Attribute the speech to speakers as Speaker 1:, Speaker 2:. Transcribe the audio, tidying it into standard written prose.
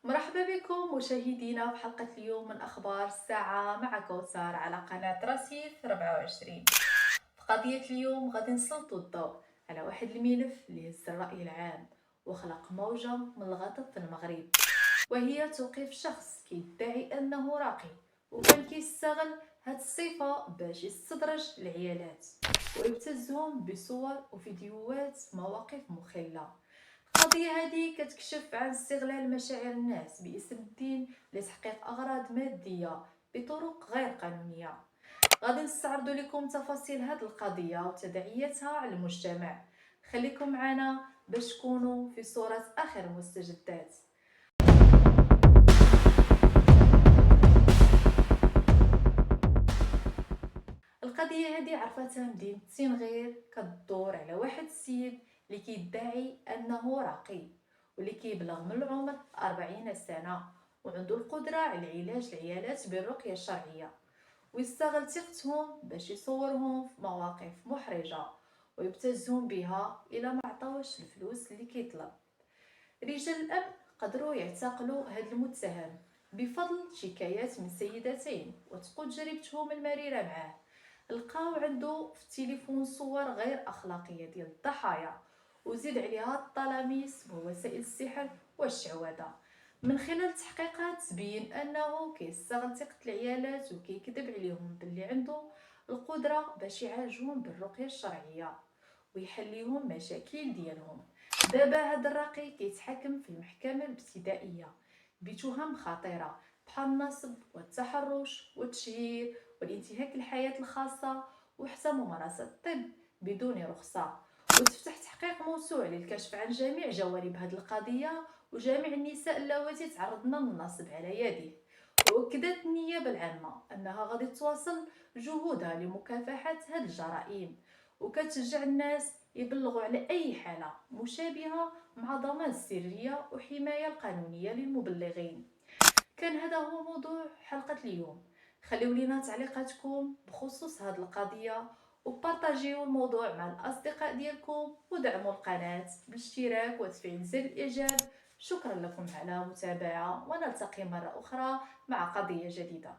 Speaker 1: مرحبا بكم مشاهدينا في حلقة اليوم من أخبار الساعة مع كوثر على قناة رصيف 24. في قضية اليوم غادي نسلطوا الضوء على واحد الملف اللي هز الرأي العام وخلق موجة من الغضب في المغرب، وهي توقيف شخص كيدعي أنه راقي وكان كيستغل هاد الصفة باش يستدرج العيالات ويبتزهم بصور وفيديوهات في مواقف مخلة. القضية هذه كتكشف عن استغلال مشاعر الناس باسم الدين لتحقيق أغراض مادية بطرق غير قانونية. غادي نستعرض لكم تفاصيل هذه القضية وتداعياتها على المجتمع. خليكم معنا باش تكونوا في صورة آخر المستجدات. القضية هذه عرفتها مدينة تنغير، كتدور على واحد السيد اللي كيدعي أنه راقي واللي كيبلغ من العمر 40 سنة وعنده القدرة على علاج العيالات بالرقية الشرعية، ويستغل ثقتهم باش يصورهم في مواقف محرجة ويبتزهم بها إلى ما عطاوش الفلوس اللي كيطلب. رجال الأمن قدروا يعتقلوا هذا المتهم بفضل شكايات من سيدتين وتقود تجربتهم المريرة معاه. لقاو عنده في التليفون صور غير أخلاقية ديال الضحايا وزيد عليها الطلاميس ووسائل السحر والشعوذة. من خلال التحقيقات تبين أنه كيستغل ثقة العيالات وكيكذب عليهم باللي عنده القدرة باش يعالجهم بالرقية الشرعية ويحليهم مشاكل ديالهم. دابا هذا الراقي كيتحاكم في المحكمة الابتدائية بتهم خطيرة بحال النصب والتحرش والتشهير والانتهاك الحياة الخاصة وحتى ممارسة الطب بدون رخصة. وتفتح تحقيق موسوع للكشف عن جميع جوانب هذه القضية وجميع النساء اللواتي تعرضن للنصب على يده. وأكدت النيابة العامة أنها غادي تواصل جهودها لمكافحة هذه الجرائم وكتشجع الناس يبلغوا على أي حالة مشابهة مع ضمان السرية وحماية القانونية للمبلغين. كان هذا هو موضوع حلقة اليوم. خليو لينا تعليقاتكم بخصوص هذه القضية وبارطاجيو الموضوع مع الأصدقاء ديالكم ودعموا القناة بالاشتراك وتفعيل زر الإعجاب. شكرا لكم على المتابعة ونلتقي مرة أخرى مع قضية جديدة.